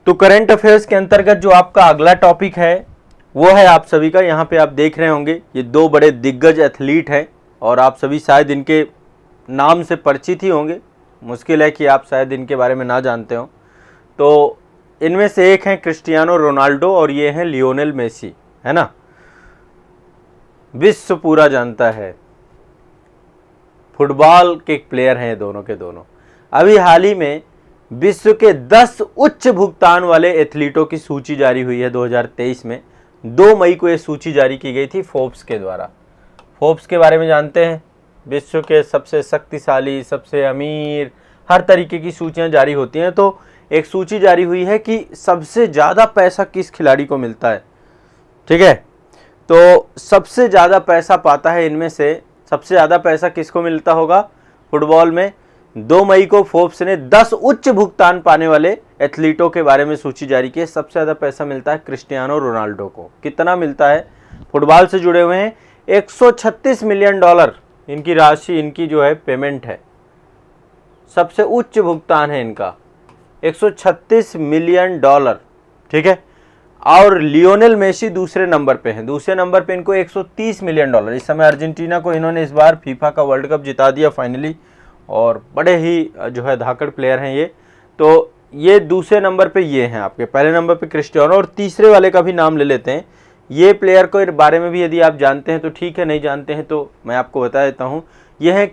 तो current affairs के अंतर्गत जो आपका अगला टॉपिक है वो है आप सभी का, यहाँ पे आप देख रहे होंगे ये दो बड़े दिग्गज एथलीट हैं और आप सभी शायद इनके नाम से परिचित ही होंगे, मुश्किल है कि आप शायद इनके बारे में ना जानते हो। तो इनमें से एक हैं क्रिस्टियानो रोनाल्डो और ये हैं लियोनेल मेसी, है ना। विश्व पूरा जानता है, फुटबॉल के प्लेयर हैं दोनों के दोनों। अभी हाल ही में विश्व के 10 उच्च भुगतान वाले एथलीटों की सूची जारी हुई है 2023 में। 2 मई को ये सूची जारी की गई थी फोर्ब्स के द्वारा। फोर्ब्स के बारे में जानते हैं, विश्व के सबसे शक्तिशाली, सबसे अमीर, हर तरीके की सूचियां जारी होती हैं। तो एक सूची जारी हुई है कि सबसे ज़्यादा पैसा किस खिलाड़ी को मिलता है, ठीक है। तो सबसे ज़्यादा पैसा पाता है इनमें से, सबसे ज़्यादा पैसा किसको मिलता होगा फुटबॉल में। 2 मई को फोर्ब्स ने 10 उच्च भुगतान पाने वाले एथलीटों के बारे में सूची जारी की है। सबसे ज़्यादा पैसा मिलता है क्रिस्टियानो रोनाल्डो को। कितना मिलता है, फुटबॉल से जुड़े हुए हैं $136 मिलियन इनकी राशि, इनकी जो है पेमेंट है। सबसे उच्च भुगतान है इनका $136 मिलियन, ठीक है। और लियोनेल मेसी दूसरे नंबर पे हैं, दूसरे नंबर पे इनको $130 मिलियन। इस समय अर्जेंटीना को इन्होंने इस बार फीफा का वर्ल्ड कप जिता दिया फाइनली, और बड़े ही जो है धाकड़ प्लेयर हैं ये। तो ये दूसरे नंबर पे ये हैं आपके, पहले नंबर पे क्रिस्टियानो, और तीसरे वाले का भी नाम ले लेते हैं। ये प्लेयर को बारे में भी यदि आप जानते हैं तो ठीक है, नहीं जानते हैं तो मैं आपको बता देता हूँ। ये है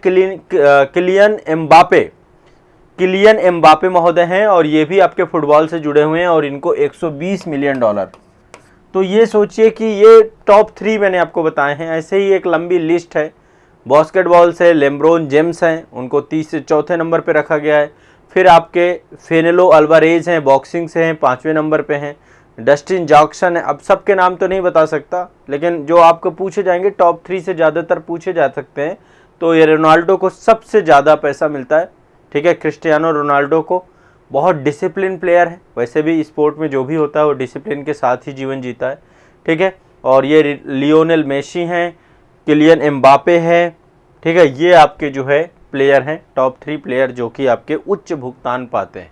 किलियन एम्बापे महोदय हैं, और ये भी आपके फुटबॉल से जुड़े हुए हैं, और इनको $120 मिलियन। तो ये सोचिए कि ये टॉप 3 मैंने आपको बताए हैं। ऐसे ही एक लंबी लिस्ट है। बास्केटबॉल से लेब्रोन जेम्स हैं, उनको 30 से चौथे नंबर पे रखा गया है। फिर आपके फेनेलो अल्वारेज हैं, बॉक्सिंग से हैं, 5वें नंबर पे हैं। डस्टिन जॉक्सन है, अब सबके नाम तो नहीं बता सकता, लेकिन जो आपको पूछे जाएंगे टॉप 3 से ज़्यादातर पूछे जा सकते हैं। तो ये रोनाल्डो को सबसे ज़्यादा पैसा मिलता है, ठीक है। क्रिस्टियानो रोनाल्डो को, बहुत डिसिप्लिन प्लेयर है, वैसे भी स्पोर्ट में जो भी होता है वो डिसिप्लिन के साथ ही जीवन जीता है, ठीक है। और ये लियोनेल मेसी हैं, किलियन एम्बापे है, ठीक है। ये आपके जो है प्लेयर हैं, टॉप 3 प्लेयर जो कि आपके उच्च भुगतान पाते हैं,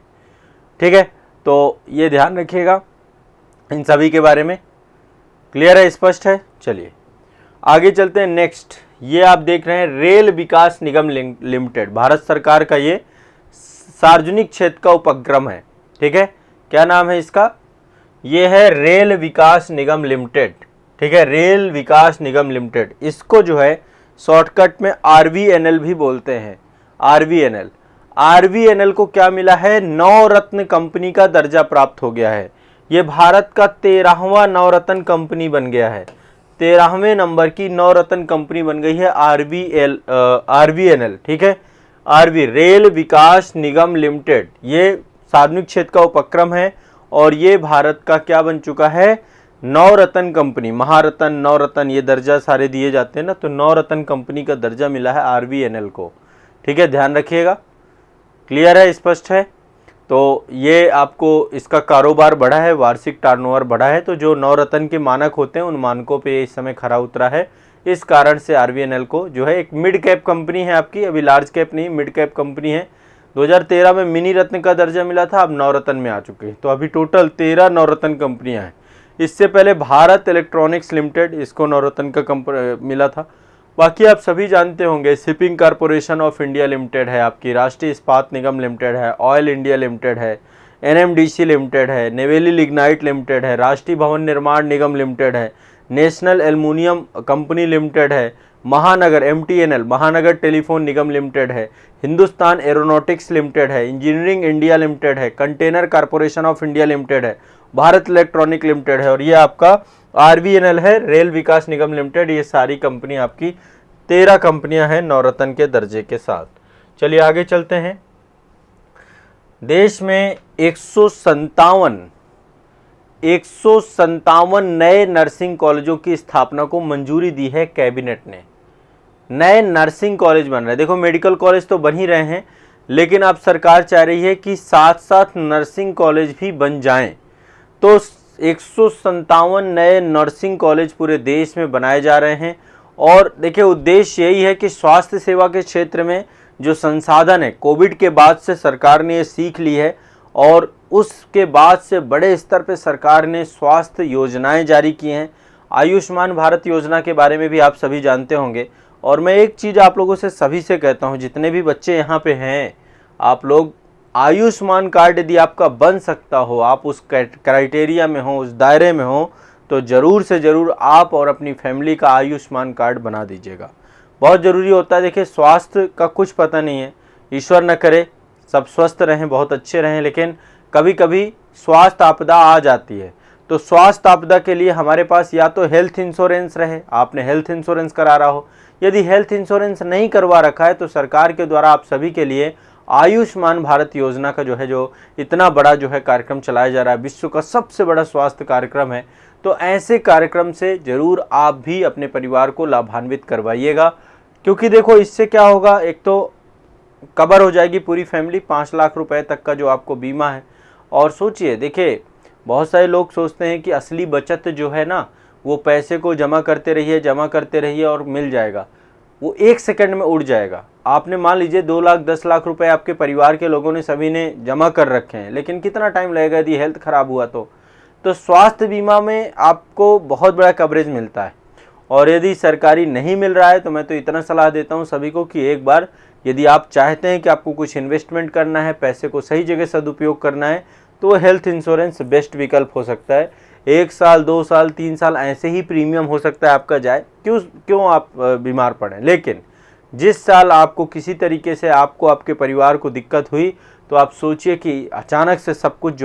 ठीक है। तो ये ध्यान रखिएगा इन सभी के बारे में। क्लियर है, स्पष्ट है। चलिए आगे चलते हैं। नेक्स्ट ये आप देख रहे हैं रेल विकास निगम लिमिटेड, भारत सरकार का ये सार्वजनिक क्षेत्र का उपक्रम है, ठीक है। क्या नाम है इसका, ये है रेल विकास निगम लिमिटेड, ठीक है। रेल विकास निगम लिमिटेड, इसको जो है शॉर्टकट में RVNL भी बोलते हैं। RVNL को क्या मिला है, नवरत्न कंपनी का दर्जा प्राप्त हो गया है। ये भारत का 13वां नवरत्न कंपनी बन गया है, 13वें नंबर की नवरत्न कंपनी बन गई है RVNL, ठीक है। रेल विकास निगम लिमिटेड, ये सार्वजनिक क्षेत्र का उपक्रम है, और ये भारत का क्या बन चुका है, नवरत्न कंपनी। महारत्न, नवरत्न ये दर्जा सारे दिए जाते हैं ना, तो नवरत्न कंपनी का दर्जा मिला है RVNL को, ठीक है। ध्यान रखिएगा। क्लियर है, स्पष्ट है। तो ये आपको इसका कारोबार बढ़ा है, वार्षिक टर्नओवर बढ़ा है। तो जो नवरत्न के मानक होते हैं उन मानकों पे इस समय खरा उतरा है। इस कारण से RVNL को जो है एक मिड कैप कंपनी है आपकी, अभी लार्ज कैप नहीं, मिड कैप कंपनी है। 2013 में मिनी रत्न का दर्जा मिला था, अब नवरत्न में आ चुके हैं। तो अभी टोटल 13 नवरत्न कंपनियां हैं। इससे पहले भारत इलेक्ट्रॉनिक्स लिमिटेड, इसको नवरत्न का मिला था। बाकी आप सभी जानते होंगे, shipping corporation of India limited है आपकी, राष्ट्रीय इस्पात निगम लिमिटेड है, ऑयल इंडिया लिमिटेड है, NMDC लिमिटेड है, नेवेली लिग्नाइट लिमिटेड है, राष्ट्रीय भवन निर्माण निगम लिमिटेड है, नेशनल एल्युमिनियम कंपनी लिमिटेड है, महानगर MTNL महानगर टेलीफोन निगम लिमिटेड है, हिंदुस्तान एरोनॉटिक्स लिमिटेड है, इंजीनियरिंग इंडिया लिमिटेड है, container corporation of India limited है, भारत इलेक्ट्रॉनिक लिमिटेड है, और ये आपका RVNL है, रेल विकास निगम लिमिटेड। ये सारी कंपनी आपकी 13 कंपनियां हैं नवरत्न के दर्जे के साथ। चलिए आगे चलते हैं। देश में 157 नए नर्सिंग कॉलेजों की स्थापना को मंजूरी दी है कैबिनेट ने। नए नर्सिंग कॉलेज बन रहे हैं। देखो मेडिकल कॉलेज तो बन ही रहे हैं, लेकिन अब सरकार चाह रही है कि साथ साथ नर्सिंग कॉलेज भी बन जाएं। तो 157 नए नर्सिंग कॉलेज पूरे देश में बनाए जा रहे हैं। और देखिए उद्देश्य यही है कि स्वास्थ्य सेवा के क्षेत्र में जो संसाधन है, कोविड के बाद से सरकार ने ये सीख ली है और उसके बाद से बड़े स्तर पे सरकार ने स्वास्थ्य योजनाएं जारी की हैं। आयुष्मान भारत योजना के बारे में भी आप सभी जानते होंगे। और मैं एक चीज़ आप लोगों से सभी से कहता हूं, जितने भी बच्चे यहाँ पे हैं, आप लोग आयुष्मान कार्ड यदि आपका बन सकता हो, आप उस क्राइटेरिया में हो, उस दायरे में हो, तो ज़रूर से ज़रूर आप और अपनी फैमिली का आयुष्मान कार्ड बना दीजिएगा। बहुत ज़रूरी होता है। देखिए, स्वास्थ्य का कुछ पता नहीं है, ईश्वर न करे सब स्वस्थ रहें, बहुत अच्छे रहें, लेकिन कभी कभी स्वास्थ्य आपदा आ जाती है। तो स्वास्थ्य आपदा के लिए हमारे पास या तो हेल्थ इंश्योरेंस रहे, आपने हेल्थ इंश्योरेंस करा रहा हो। यदि हेल्थ इंश्योरेंस नहीं करवा रखा है तो सरकार के द्वारा आप सभी के लिए आयुष्मान भारत योजना का जो इतना बड़ा कार्यक्रम चलाया जा रहा है, विश्व का सबसे बड़ा स्वास्थ्य कार्यक्रम है। तो ऐसे कार्यक्रम से ज़रूर आप भी अपने परिवार को लाभान्वित करवाइएगा, क्योंकि देखो इससे क्या होगा, एक तो कवर हो जाएगी पूरी फैमिली, 5 लाख रुपए तक का जो आपको बीमा है। और सोचिए, देखिए बहुत सारे लोग सोचते हैं कि असली बचत जो है ना, वो पैसे को जमा करते रहिए और मिल जाएगा, वो 1 सेकंड में उड़ जाएगा। आपने मान लीजिए 2 लाख 10 लाख रुपए आपके परिवार के लोगों ने सभी ने जमा कर रखे हैं, लेकिन कितना टाइम लगेगा यदि हेल्थ खराब हुआ तो स्वास्थ्य बीमा में आपको बहुत बड़ा कवरेज मिलता है। और यदि सरकारी नहीं मिल रहा है तो मैं तो इतना सलाह देता हूं सभी को कि एक बार यदि आप चाहते हैं कि आपको कुछ इन्वेस्टमेंट करना है, पैसे को सही जगह सदुपयोग करना है, तो हेल्थ इंश्योरेंस बेस्ट विकल्प हो सकता है। 1 साल 2 साल 3 साल ऐसे ही प्रीमियम हो सकता है आपका जाए, क्यों आप बीमार पड़ें। लेकिन जिस साल आपको किसी तरीके से आपको आपके परिवार को दिक्कत हुई, तो आप सोचिए कि अचानक से सब कुछ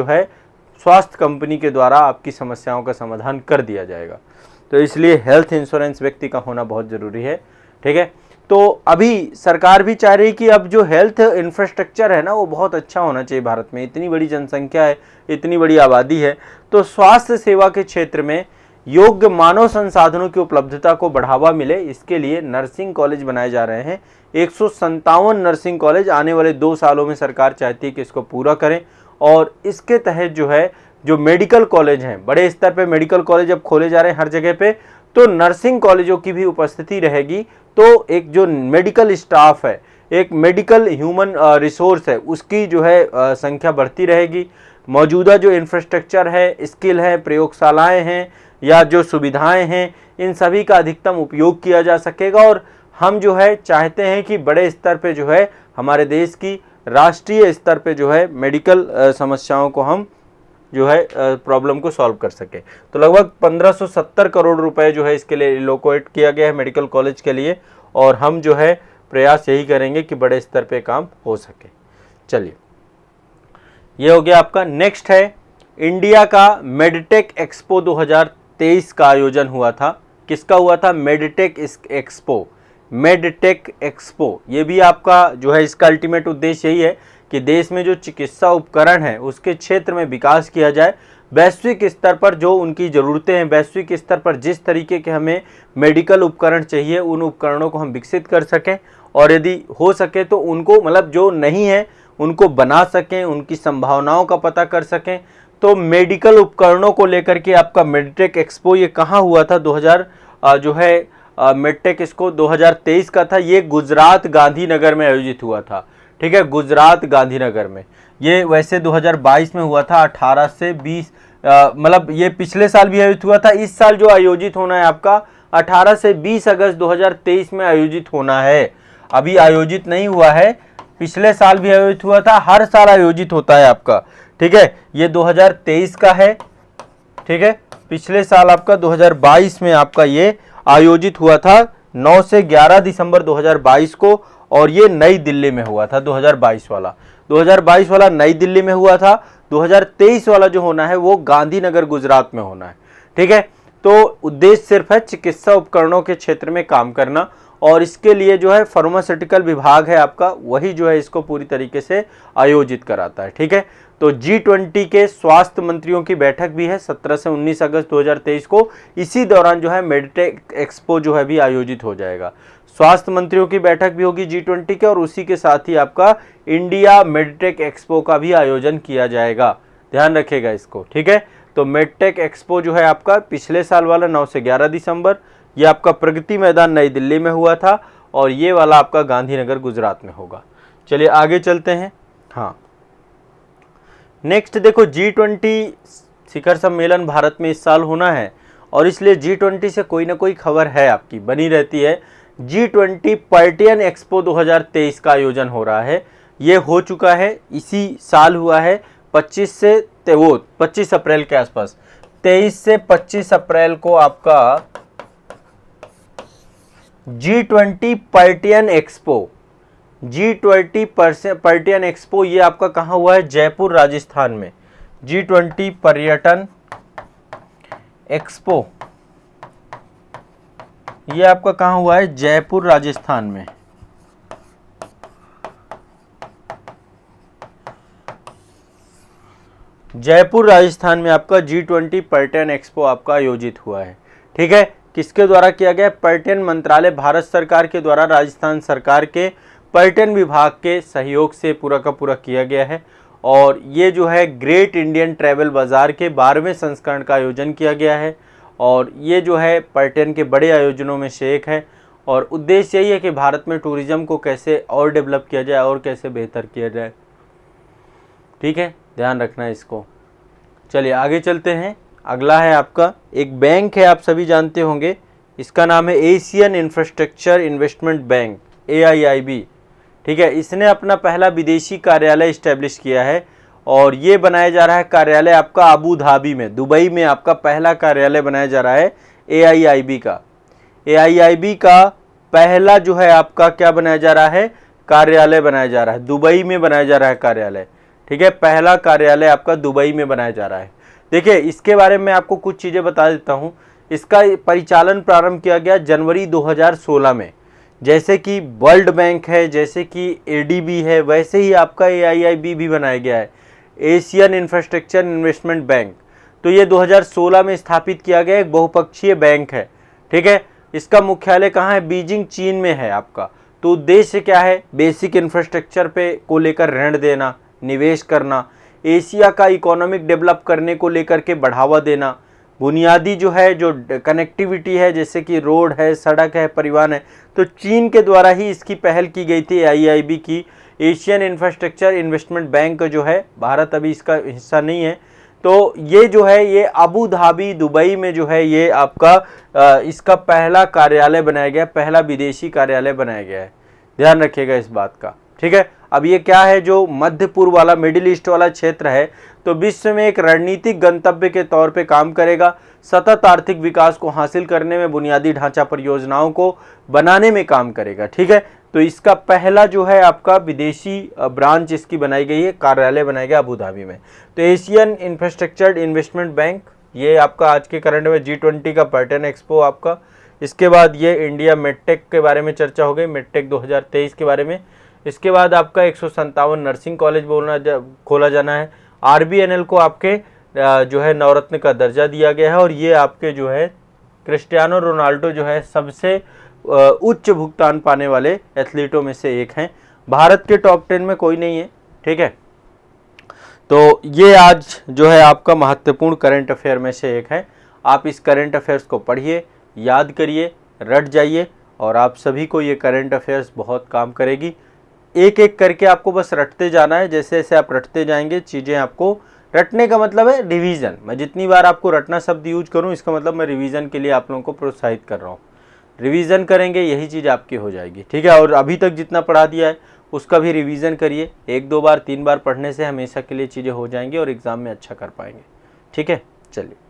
स्वास्थ्य कंपनी के द्वारा आपकी समस्याओं का समाधान कर दिया जाएगा। तो इसलिए हेल्थ इंश्योरेंस व्यक्ति का होना बहुत ज़रूरी है। ठीक है, तो अभी सरकार भी चाह रही कि अब जो हेल्थ इंफ्रास्ट्रक्चर है ना, वो बहुत अच्छा होना चाहिए। भारत में इतनी बड़ी जनसंख्या है, इतनी बड़ी आबादी है, तो स्वास्थ्य सेवा के क्षेत्र में योग्य मानव संसाधनों की उपलब्धता को बढ़ावा मिले, इसके लिए नर्सिंग कॉलेज बनाए जा रहे हैं। 157 नर्सिंग कॉलेज आने वाले 2 सालों में सरकार चाहती है कि इसको पूरा करें। और इसके तहत जो मेडिकल कॉलेज हैं, बड़े स्तर पे मेडिकल कॉलेज अब खोले जा रहे हैं हर जगह पे, तो नर्सिंग कॉलेजों की भी उपस्थिति रहेगी। तो एक जो मेडिकल स्टाफ है, एक मेडिकल ह्यूमन रिसोर्स है, उसकी संख्या बढ़ती रहेगी। मौजूदा जो इंफ्रास्ट्रक्चर है, स्किल है, प्रयोगशालाएं हैं या जो सुविधाएं हैं, इन सभी का अधिकतम उपयोग किया जा सकेगा। और हम चाहते हैं कि बड़े स्तर पे हमारे देश की राष्ट्रीय स्तर पे मेडिकल समस्याओं को हम प्रॉब्लम को सॉल्व कर सके। तो लगभग 1570 करोड़ रुपए इसके लिए एलोकेट किया गया है मेडिकल कॉलेज के लिए। और हम प्रयास यही करेंगे कि बड़े स्तर पे काम हो सके। चलिए, ये हो गया आपका। नेक्स्ट है इंडिया का मेडटेक एक्सपो 2023 का आयोजन हुआ था। किसका हुआ था? Medtech expo. मेडटेक एक्सपो, ये भी आपका इसका अल्टीमेट उद्देश्य यही है कि देश में जो चिकित्सा उपकरण है उसके क्षेत्र में विकास किया जाए। वैश्विक स्तर पर जो उनकी ज़रूरतें हैं, वैश्विक स्तर पर जिस तरीके के हमें मेडिकल उपकरण चाहिए, उन उपकरणों को हम विकसित कर सकें। और यदि हो सके तो उनको जो नहीं है उनको बना सकें, उनकी संभावनाओं का पता कर सकें। तो मेडिकल उपकरणों को लेकर के आपका मेडटेक एक्सपो ये कहाँ हुआ था? मेडटेक इसको 2023 का था। ये गुजरात गांधीनगर में आयोजित हुआ था। ठीक है, गुजरात गांधीनगर में। ये वैसे 2022 में हुआ था, 18 से 20 ये पिछले साल भी आयोजित हुआ था। इस साल जो आयोजित होना है आपका 18 से 20 अगस्त 2023 में आयोजित होना है। अभी आयोजित नहीं हुआ है, पिछले साल भी आयोजित हुआ था, हर साल आयोजित होता है आपका। ठीक है, ये 2023 का है। ठीक है, पिछले साल आपका 2022 में आपका ये आयोजित हुआ था 9 से 11 दिसंबर 2022 को। और ये नई दिल्ली में हुआ था 2022 वाला नई दिल्ली में हुआ था। 2023 वाला जो होना है वो गांधीनगर गुजरात में होना है। ठीक है, तो उद्देश्य सिर्फ है चिकित्सा उपकरणों के क्षेत्र में काम करना। और इसके लिए फार्मास्यूटिकल विभाग है आपका, वही इसको पूरी तरीके से आयोजित कराता है। ठीक है, तो G20 के स्वास्थ्य मंत्रियों की बैठक भी है 17 से 19 अगस्त 2023 को। इसी दौरान मेडटेक एक्सपो भी आयोजित हो जाएगा। स्वास्थ्य मंत्रियों की बैठक भी होगी G20 के, और उसी के साथ ही आपका इंडिया मेडटेक एक्सपो का भी आयोजन किया जाएगा। ध्यान रखिएगा इसको। ठीक है, तो मेडटेक एक्सपो आपका पिछले साल वाला 9 से 11 दिसंबर, ये आपका प्रगति मैदान नई दिल्ली में हुआ था। और ये वाला आपका गांधीनगर गुजरात में होगा। चलिए आगे चलते हैं। हाँ, नेक्स्ट देखो, G20 शिखर सम्मेलन भारत में इस साल होना है और इसलिए G20 से कोई ना कोई खबर है आपकी बनी रहती है। G20 पर्टियन एक्सपो 2023 का आयोजन हो रहा है, ये हो चुका है, इसी साल हुआ है 25 अप्रैल के आसपास, 23 से 25 अप्रैल को आपका G20 पर्टियन एक्सपो, G20 पर्टियन एक्सपो ये आपका कहाँ हुआ है, जयपुर राजस्थान में। G20 पर्यटन एक्सपो ये आपका कहाँ हुआ है, जयपुर राजस्थान में। जयपुर राजस्थान में आपका G20 पर्यटन एक्सपो आपका आयोजित हुआ है। ठीक है, किसके द्वारा किया गया, पर्यटन मंत्रालय भारत सरकार के द्वारा राजस्थान सरकार के पर्यटन विभाग के सहयोग से पूरा का पूरा किया गया है। और ये जो है ग्रेट इंडियन ट्रैवल बाज़ार के 12वें संस्करण का आयोजन किया गया है और ये जो है पर्यटन के बड़े आयोजनों में से एक है और उद्देश्य यही है कि भारत में टूरिज्म को कैसे और डेवलप किया जाए और कैसे बेहतर किया जाए। ठीक है, ध्यान रखना है इसको। चलिए आगे चलते हैं। अगला है आपका एक बैंक है, आप सभी जानते होंगे, इसका नाम है Asian infrastructure investment bank, AIIB। ठीक है, इसने अपना पहला विदेशी कार्यालय इस्टेब्लिश किया है और ये बनाया जा रहा है कार्यालय आपका अबू धाबी में, दुबई में आपका पहला कार्यालय बनाया जा रहा है AIIB का। AIIB का पहला जो है आपका क्या बनाया जा रहा है, कार्यालय बनाया जा रहा है, दुबई में बनाया जा रहा है कार्यालय। ठीक है, पहला कार्यालय आपका दुबई में बनाया जा रहा है। देखिए, इसके बारे में आपको कुछ चीज़ें बता देता हूँ। इसका परिचालन प्रारंभ किया गया जनवरी 2016 में। जैसे कि वर्ल्ड बैंक है, जैसे कि ADB है, वैसे ही आपका AIIB भी बनाया गया है, एशियन इंफ्रास्ट्रक्चर इन्वेस्टमेंट बैंक। तो ये 2016 में स्थापित किया गया एक बहुपक्षीय बैंक है। ठीक है, इसका मुख्यालय कहाँ है, बीजिंग चीन में है आपका। तो उद्देश्य क्या है, बेसिक इंफ्रास्ट्रक्चर पे को लेकर ऋण देना, निवेश करना, एशिया का इकोनॉमिक डेवलप करने को लेकर के बढ़ावा देना, बुनियादी जो है जो कनेक्टिविटी है जैसे कि रोड है, सड़क है, परिवहन है, तो चीन के द्वारा ही इसकी पहल की गई थी AIIB की। एशियन इंफ्रास्ट्रक्चर इन्वेस्टमेंट बैंक जो है, भारत अभी इसका हिस्सा नहीं है, तो ये जो है ये अबू धाबी दुबई में जो है ये आपका इसका पहला कार्यालय बनाया गया, पहला विदेशी कार्यालय बनाया गया है। ध्यान रखिएगा इस बात का। ठीक है, अब ये क्या है, जो मध्य पूर्व वाला, मिडिल ईस्ट वाला क्षेत्र है, तो विश्व में एक रणनीतिक गंतव्य के तौर पे काम करेगा, सतत आर्थिक विकास को हासिल करने में बुनियादी ढांचा परियोजनाओं को बनाने में काम करेगा। ठीक है, तो इसका पहला जो है आपका विदेशी ब्रांच इसकी बनाई गई है, कार्यालय बनाया गया अबू धाबी में। तो एशियन इंफ्रास्ट्रक्चर इन्वेस्टमेंट बैंक, ये आपका आज के करंट में G20 का पर्यटन एक्सपो आपका। इसके बाद ये इंडिया मेडटेक के बारे में चर्चा हो गई, मेडटेक 2023 के बारे में। इसके बाद आपका 157 नर्सिंग कॉलेज खोला जाना है। RBNL को आपके जो है नवरत्न का दर्जा दिया गया है और ये आपके जो है क्रिस्टियानो रोनाल्डो जो है सबसे उच्च भुगतान पाने वाले एथलीटों में से एक हैं। भारत के टॉप 10 में कोई नहीं है। ठीक है, तो ये आज जो है आपका महत्वपूर्ण करंट अफेयर में से एक है। आप इस करंट अफेयर्स को पढ़िए, याद करिए, रट जाइए और आप सभी को ये करंट अफेयर्स बहुत काम करेगी। एक एक करके आपको बस रटते जाना है। जैसे जैसे आप रटते जाएंगे चीज़ें, आपको रटने का मतलब है रिवीजन। मैं जितनी बार आपको रटना शब्द यूज करूं, इसका मतलब मैं रिवीजन के लिए आप लोगों को प्रोत्साहित कर रहा हूं। रिवीजन करेंगे, यही चीज़ आपकी हो जाएगी। ठीक है, और अभी तक जितना पढ़ा दिया है उसका भी रिवीजन करिए। 1-2 बार 3 बार पढ़ने से हमेशा के लिए चीज़ें हो जाएंगी और एग्ज़ाम में अच्छा कर पाएंगे। ठीक है, चलिए।